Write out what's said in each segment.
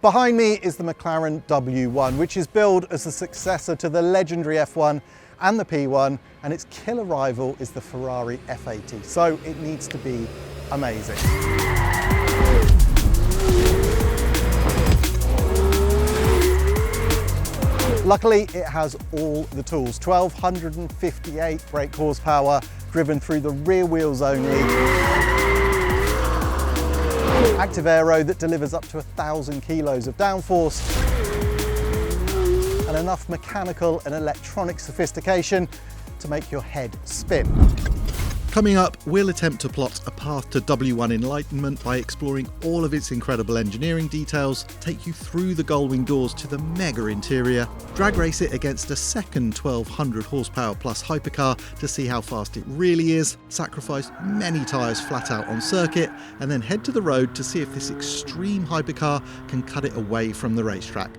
Behind me is the McLaren W1, which is billed as the successor to the legendary F1 and the P1, and its killer rival is the Ferrari F80, so it needs to be amazing. Luckily, it has all the tools. 1,258 brake horsepower, driven through the rear wheels only. Active Aero that delivers up to 1,000 kilos of downforce. And enough mechanical and electronic sophistication to make your head spin. Coming up, we'll attempt to plot a path to W1 enlightenment by exploring all of its incredible engineering details, take you through the Gullwing doors to the mega interior, drag race it against a second 1,200 horsepower plus hypercar to see how fast it really is, sacrifice many tyres flat out on circuit, and then head to the road to see if this extreme hypercar can cut it away from the racetrack.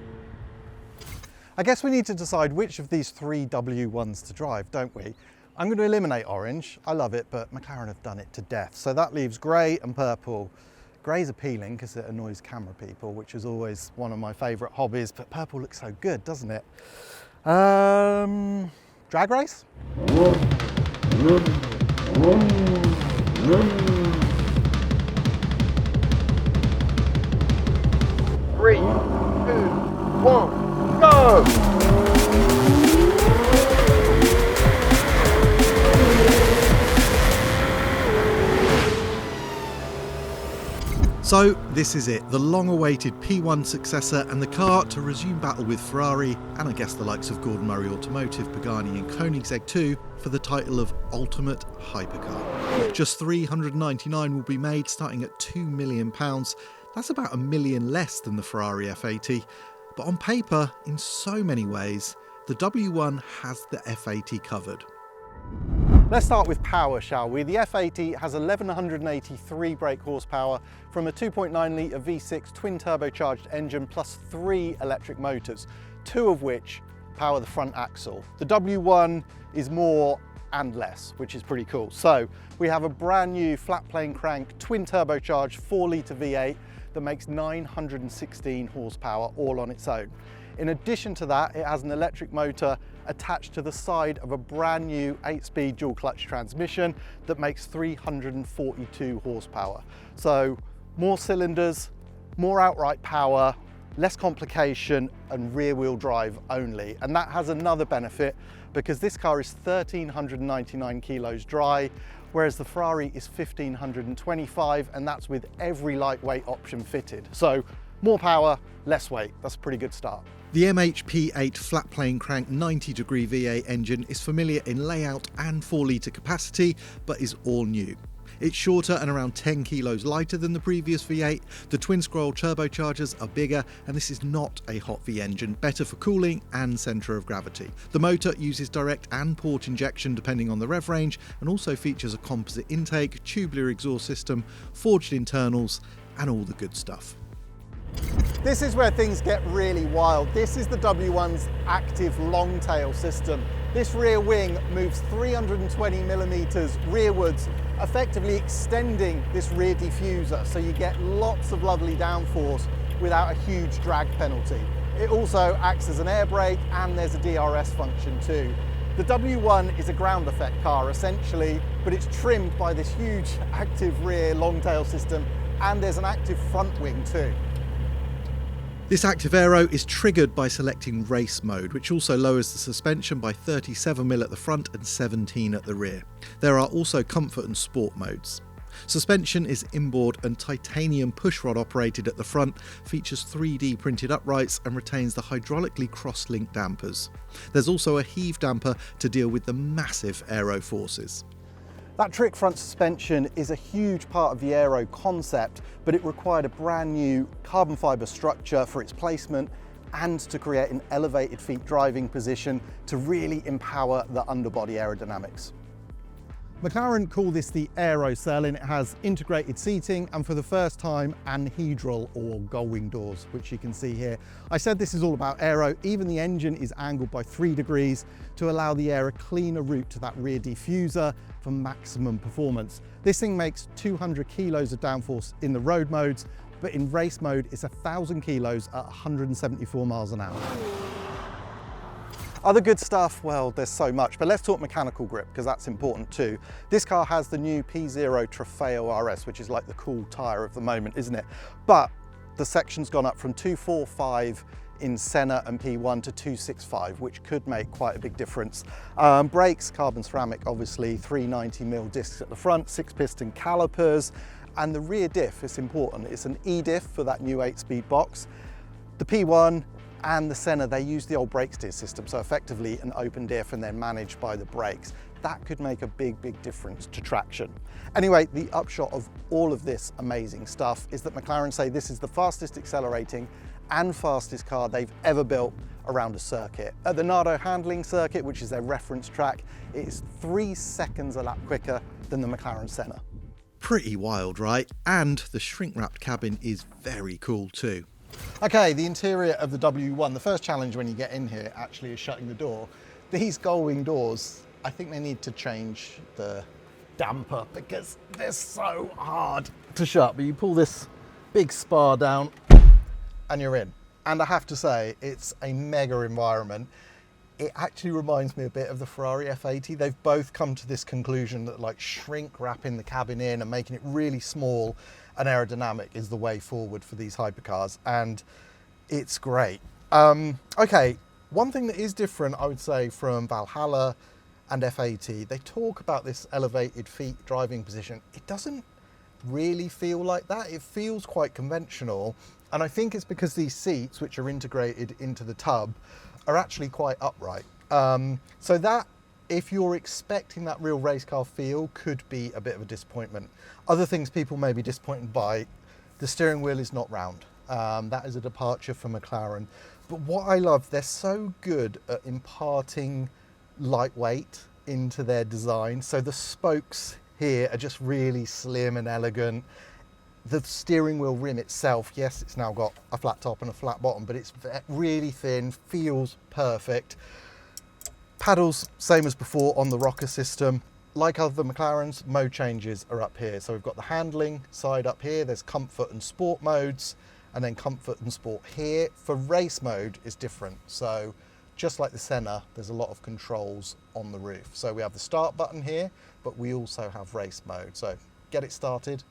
I guess we need to decide which of these three W1s to drive, don't we? I'm going to eliminate orange. I love it, but McLaren have done it to death. So that leaves grey and purple. Grey's appealing because it annoys camera people, which is always one of my favourite hobbies, but purple looks so good, doesn't it? Drag race? 3, 2, 1, go! So this is it, the long-awaited P1 successor and the car to resume battle with Ferrari and I guess the likes of Gordon Murray Automotive, Pagani and Koenigsegg too for the title of Ultimate Hypercar. Just 399 will be made, starting at £2 million. That's about £1 million less than the Ferrari F80, but on paper, in so many ways, the W1 has the F80 covered. Let's start with power, shall we? The F80 has 1,183 brake horsepower from a 2.9 litre V6 twin turbocharged engine plus 3 electric motors, 2 of which power the front axle. The W1 is more and less, which is pretty cool. So we have a brand new flat plane crank twin turbocharged 4 litre V8 that makes 916 horsepower all on its own. In addition to that, it has an electric motor attached to the side of a brand new 8-speed dual clutch transmission that makes 342 horsepower. So more cylinders, more outright power, less complication and rear wheel drive only. And that has another benefit because this car is 1,399 kilos dry, whereas the Ferrari is 1,525, and that's with every lightweight option fitted. So more power, less weight. That's a pretty good start. The MHP8 flat plane crank 90-degree V8 engine is familiar in layout and 4 litre capacity, but is all new. It's shorter and around 10 kilos lighter than the previous V8, the twin-scroll turbochargers are bigger, and this is not a hot V engine, better for cooling and centre of gravity. The motor uses direct and port injection depending on the rev range, and also features a composite intake, tubular exhaust system, forged internals, and all the good stuff. This is where things get really wild. This is the W1's active Longtail system. This rear wing moves 320 millimeters rearwards, effectively extending this rear diffuser, so you get lots of lovely downforce without a huge drag penalty. It also acts as an air brake, and there's a DRS function too. The W1 is a ground effect car essentially, but it's trimmed by this huge active rear Longtail system, and there's an active front wing too. This active aero is triggered by selecting race mode, which also lowers the suspension by 37mm at the front and 17 at the rear. There are also comfort and sport modes. Suspension is inboard and titanium pushrod operated at the front, features 3D printed uprights and retains the hydraulically cross-linked dampers. There's also a heave damper to deal with the massive aero forces. That trick front suspension is a huge part of the Aero concept, but it required a brand new carbon fibre structure for its placement and to create an elevated feet driving position to really empower the underbody aerodynamics. McLaren call this the Aero cell, and it has integrated seating and for the first time anhedral or gullwing doors, which you can see here. I said this is all about aero. Even the engine is angled by 3 degrees to allow the air a cleaner route to that rear diffuser for maximum performance. This thing makes 200 kilos of downforce in the road modes but in race mode, it's 1,000 kilos at 174 miles an hour. Other good stuff, well, there's so much, but let's talk mechanical grip, because that's important too. This car has the new P0 Trofeo RS, which is like the cool tyre of the moment, isn't it? But the section's gone up from 245 in Senna and P1 to 265, which could make quite a big difference. Brakes, carbon ceramic, obviously, 390mm discs at the front, 6-piston calipers, and the rear diff is important. It's an E-diff for that new 8-speed box. The P1 and the Senna, they use the old brake steer system, so effectively an open diff and then managed by the brakes. That could make a big, big difference to traction. Anyway, the upshot of all of this amazing stuff is that McLaren say this is the fastest accelerating and fastest car they've ever built around a circuit. At the Nardo handling circuit, which is their reference track, it is 3 seconds a lap quicker than the McLaren Senna. Pretty wild, right? And the shrink-wrapped cabin is very cool too. Okay, the interior of the W1. The first challenge when you get in here actually is shutting the door. These Gullwing doors, I think they need to change the damper because they're so hard to shut. But you pull this big spar down and you're in. And I have to say, it's a mega environment. It actually reminds me a bit of the Ferrari F80. They've both come to this conclusion that like shrink wrapping the cabin in and making it really small and aerodynamic is the way forward for these hypercars, and it's great. Okay, one thing that is different, I would say, from Valhalla and F80, they talk about this elevated feet driving position. It doesn't really feel like that. It feels quite conventional, and I think it's because these seats, which are integrated into the tub, are actually quite upright. So that, if you're expecting that real race car feel, could be a bit of a disappointment. Other things people may be disappointed by, the steering wheel is not round. That is a departure from McLaren. But what I love, they're so good at imparting lightweight into their design. So the spokes here are just really slim and elegant. The steering wheel rim itself, yes, it's now got a flat top and a flat bottom, but it's really thin, feels perfect. Paddles, same as before on the rocker system. Like other McLarens, mode changes are up here. So we've got the handling side up here, there's comfort and sport modes, and then comfort and sport here. For race mode, it's different. So just like the Senna, there's a lot of controls on the roof. So we have the start button here, but we also have race mode. So get it started,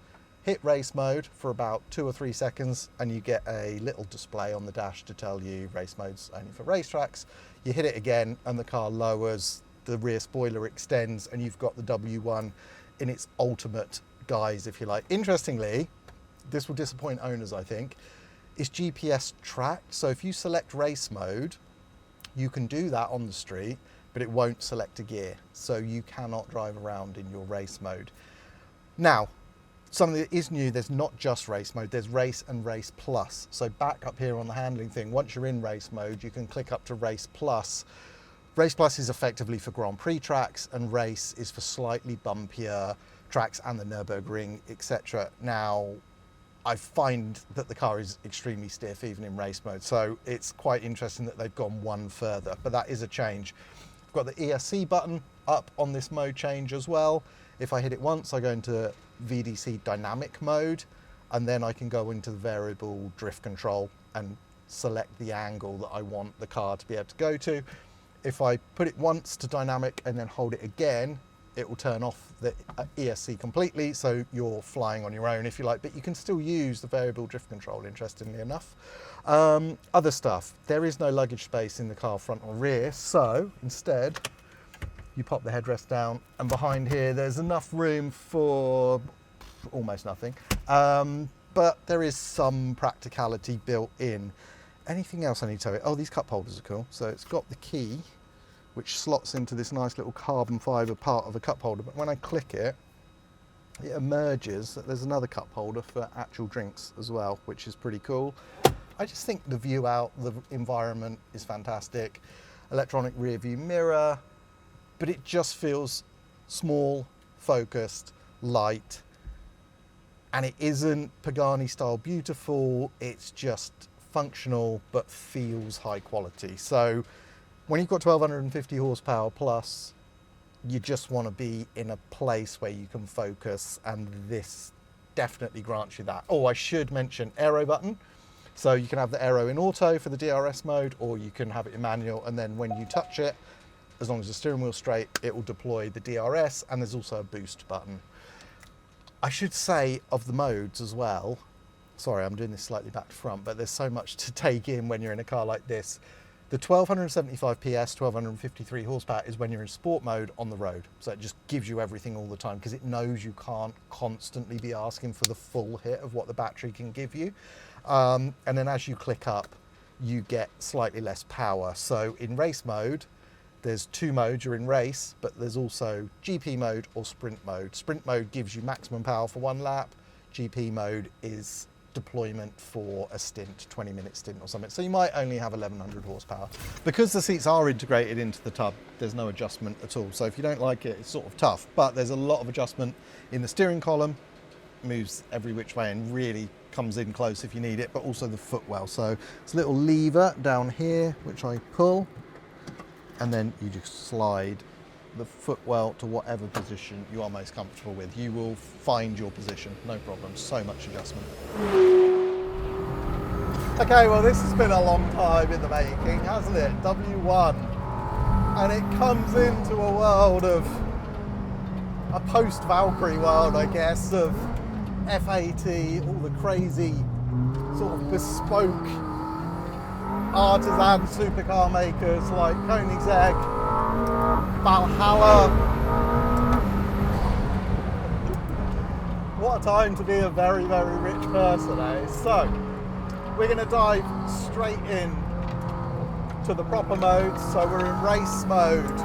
hit race mode for about 2 or 3 seconds, and you get a little display on the dash to tell you race mode's only for racetracks. You hit it again and the car lowers, the rear spoiler extends, and you've got the W1 in its ultimate guise, if you like. Interestingly, this will disappoint owners, I think, it's GPS tracked. So if you select race mode, you can do that on the street, but it won't select a gear. So you cannot drive around in your race mode. Now, something that is new, there's not just race mode, there's race and race plus. So back up here on the handling thing, once you're in race mode, you can click up to race plus. Race plus is effectively for Grand Prix tracks, and race is for slightly bumpier tracks and the Nürburgring, etc. Now, I find that the car is extremely stiff even in race mode, so it's quite interesting that they've gone one further, but that is a change. I've got the ESC button up on this mode change as well. If I hit it once, I go into VDC dynamic mode, and then I can go into the variable drift control and select the angle that I want the car to be able to go to. If I put it once to dynamic and then hold it again, it will turn off the ESC completely, so you're flying on your own if you like, but you can still use the variable drift control, interestingly enough. Other stuff, there is no luggage space in the car front or rear, so instead you pop the headrest down, and behind here there's enough room for almost nothing, but there is some practicality built in. Anything else I need to tell you? Oh, these cup holders are cool. So it's got the key, which slots into this nice little carbon fibre part of a cup holder, but when I click it, it emerges that there's another cup holder for actual drinks as well, which is pretty cool. I just think the view out, the environment is fantastic. Electronic rear view mirror, but it just feels small, focused, light, and it isn't Pagani style beautiful, it's just functional but feels high quality. So when you've got 1250 horsepower plus, you just want to be in a place where you can focus, and this definitely grants you that. Oh, I should mention Aero button. So you can have the Aero in auto for the DRS mode, or you can have it in manual, and then when you touch it, as long as the steering wheel's straight, it will deploy the DRS, and there's also a boost button. I should say of the modes as well, sorry, I'm doing this slightly back to front, but there's so much to take in when you're in a car like this. The 1275 PS, 1253 horsepower is when you're in sport mode on the road. So it just gives you everything all the time because it knows you can't constantly be asking for the full hit of what the battery can give you. And then as you click up, you get slightly less power. So in race mode, there's two modes. You're in race, but there's also GP mode or sprint mode. Sprint mode gives you maximum power for 1 lap. GP mode is deployment for a stint, 20-minute stint or something. So you might only have 1100 horsepower. Because the seats are integrated into the tub, there's no adjustment at all. So if you don't like it, it's sort of tough, but there's a lot of adjustment in the steering column, moves every which way and really comes in close if you need it, but also the footwell. So it's a little lever down here, which I pull, and then you just slide the footwell to whatever position you are most comfortable with. You will find your position, no problem. So much adjustment. Okay, well this has been a long time in the making, hasn't it? W1. And it comes into a world of, a post-Valkyrie world, I guess, of F80, all the crazy sort of bespoke artisan supercar makers like Koenigsegg, Valhalla. What a time to be a very, very rich person, eh? So, we're going to dive straight in to the proper modes. So we're in race mode.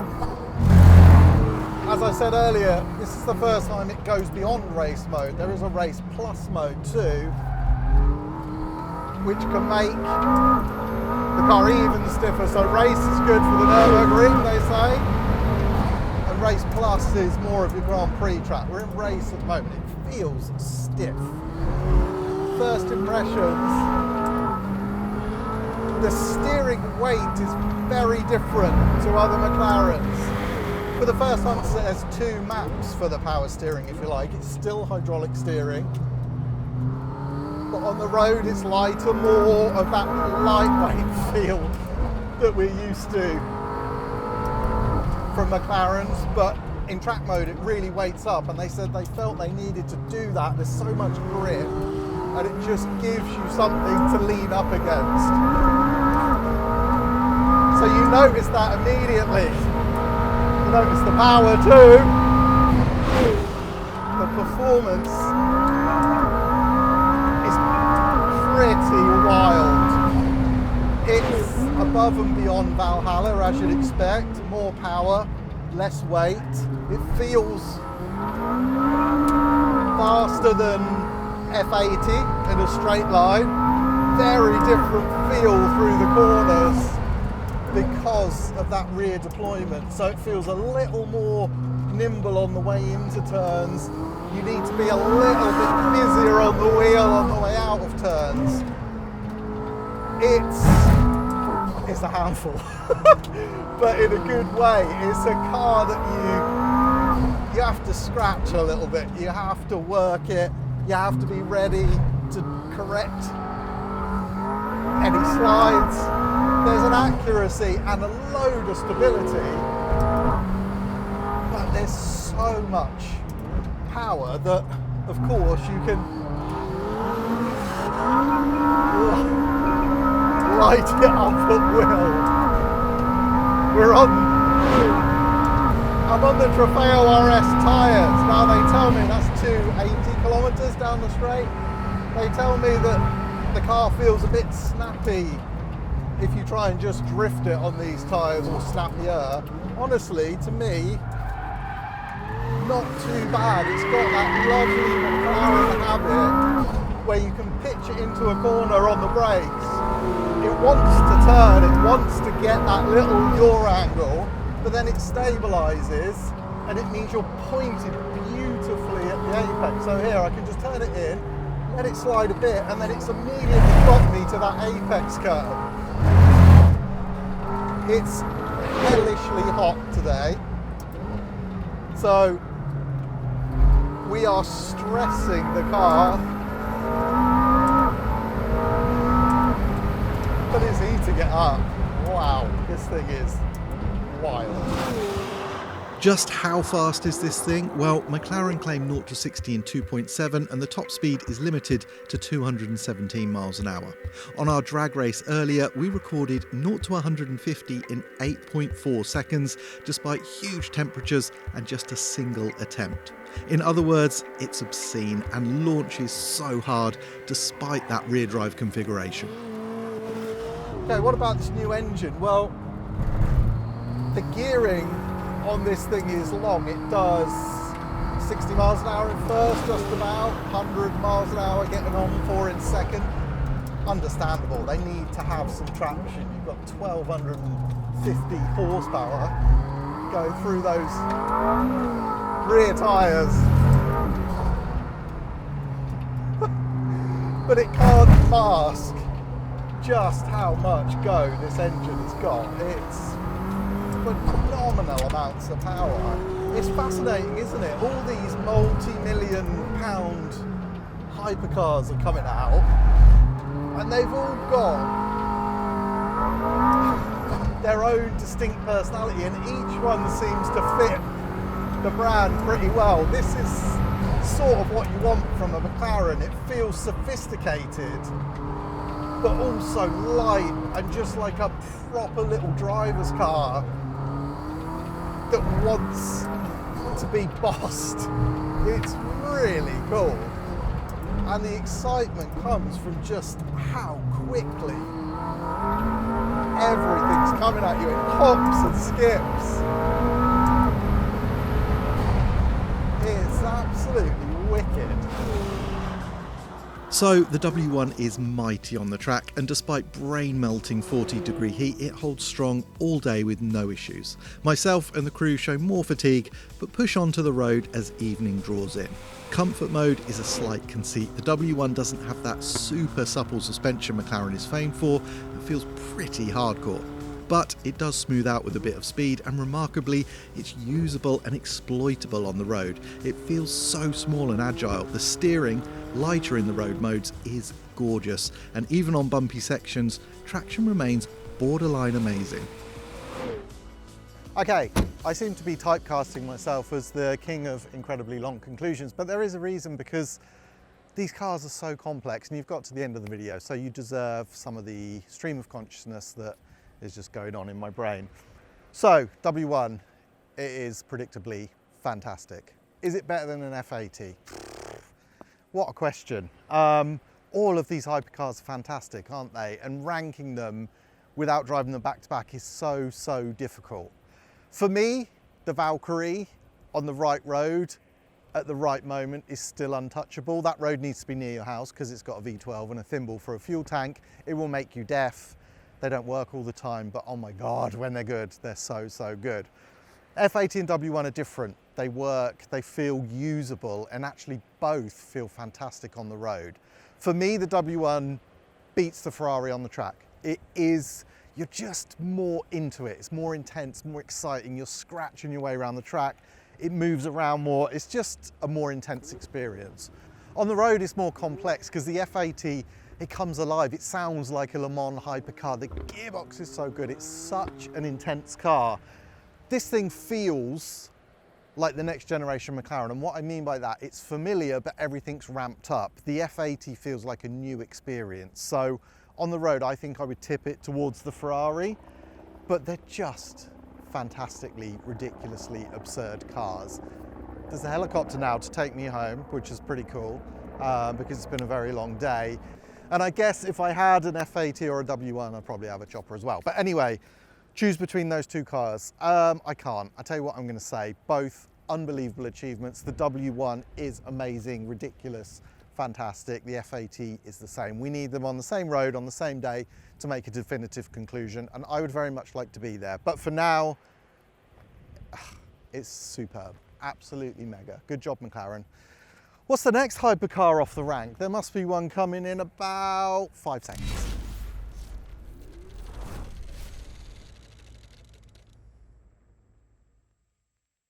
As I said earlier, this is the first time it goes beyond race mode. There is a race plus mode too, which can make the car even stiffer. So race is good for the Nürburgring, they say, and race plus is more of your Grand Prix track. We're in race at the moment. It feels stiff. First impressions, the steering weight is very different to other McLarens. For the first time, there's two maps for the power steering, if you like. It's still hydraulic steering, but on the road it's lighter, more of that lightweight feel that we're used to from McLarens. But in track mode it really weights up, and they said they felt they needed to do that. There's so much grip and it just gives you something to lean up against. So you notice that immediately. You notice the power too. The performance is pretty wild. It's above and beyond Valhalla, as you'd expect. More power, less weight. It feels faster than F80 in a straight line. Very different feel through the corners because of that rear deployment. So it feels a little more nimble on the way into turns. You need to be a little bit busier on the wheel on the way out of turns. It's a handful, but in a good way. It's a car that you have to scratch a little bit. You have to work it. You have to be ready to correct any slides. There's an accuracy and a load of stability, but there's so much power that, of course, you can light it up at will. I'm on the Trofeo RS tyres. Now they tell me that's 280 kilometers down the straight. They tell me that the car feels a bit snappy if you try and just drift it on these tyres, or snappier. Honestly, to me, not too bad. It's got that lovely McLaren habit where you can pitch it into a corner on the brakes. It wants to turn, it wants to get that little yaw angle, but then it stabilises and it means you're pointed beautifully at the apex. So here I can just turn it in, let it slide a bit, and then it's immediately got me to that apex curve. It's hellishly hot today, so We are stressing the car, but it's easy to get up. Wow, this thing is wild. Just how fast is this thing? Well, McLaren claim 0 to 60 in 2.7 and the top speed is limited to 217 miles an hour. On our drag race earlier, we recorded 0 to 150 in 8.4 seconds, despite huge temperatures and just a single attempt. In other words, it's obscene and launches so hard despite that rear drive configuration. Okay, what about this new engine? Well, the gearing on this thing is long. It does 60 miles an hour in first, just about 100 miles an hour getting on 4 in second. Understandable, they need to have some traction. You've got 1250 horsepower going through those rear tyres. But it can't mask just how much go this engine has got. It's phenomenal amounts of power. It's fascinating, isn't it? All these multi-million pound hypercars are coming out and they've all got their own distinct personality and each one seems to fit the brand pretty well. This is sort of what you want from a McLaren. It feels sophisticated but also light and just like a proper little driver's car that wants to be bossed. It's really cool. And the excitement comes from just how quickly everything's coming at you. It hops and skips. It's absolutely wicked. So the W1 is mighty on the track, and despite brain-melting 40-degree heat, it holds strong all day with no issues. Myself and the crew show more fatigue, but push onto the road as evening draws in. Comfort mode is a slight conceit. The W1 doesn't have that super supple suspension McLaren is famed for, and feels pretty hardcore. But it does smooth out with a bit of speed, and remarkably, it's usable and exploitable on the road. It feels so small and agile. The steering, lighter in the road modes, is gorgeous, and even on bumpy sections, traction remains borderline amazing. Okay, I seem to be typecasting myself as the king of incredibly long conclusions, but there is a reason, because these cars are so complex and you've got to the end of the video, so you deserve some of the stream of consciousness that is just going on in my brain. So, W1, it is predictably fantastic. Is it better than an F80? What a question. All of these hypercars are fantastic, aren't they? And ranking them without driving them back to back is so, so difficult. For me, the Valkyrie on the right road at the right moment is still untouchable. That road needs to be near your house because it's got a V12 and a thimble for a fuel tank. It will make you deaf. They don't work all the time, but oh my God, when they're good, they're so, so good. F80 and W1 are different. They work, they feel usable, and actually both feel fantastic on the road. For me, the W1 beats the Ferrari on the track. It is, you're just more into it. It's more intense, more exciting. You're scratching your way around the track. It moves around more. It's just a more intense experience. On the road, it's more complex because the F80, it comes alive. It sounds like a Le Mans hypercar. The gearbox is so good. It's such an intense car. This thing feels like the next generation McLaren. And what I mean by that, it's familiar, but everything's ramped up. The F80 feels like a new experience. So on the road, I think I would tip it towards the Ferrari, but they're just fantastically, ridiculously absurd cars. There's a helicopter now to take me home, which is pretty cool because it's been a very long day. And I guess if I had an F80 or a W1, I'd probably have a chopper as well. But anyway, choose between those two cars. I can't. I tell you what I'm going to say. Both unbelievable achievements. The W1 is amazing, ridiculous, fantastic. The F80 is the same. We need them on the same road on the same day to make a definitive conclusion, and I would very much like to be there. But for now, it's superb. Absolutely mega. Good job, McLaren. What's the next hypercar off the rank? There must be one coming in about 5 seconds.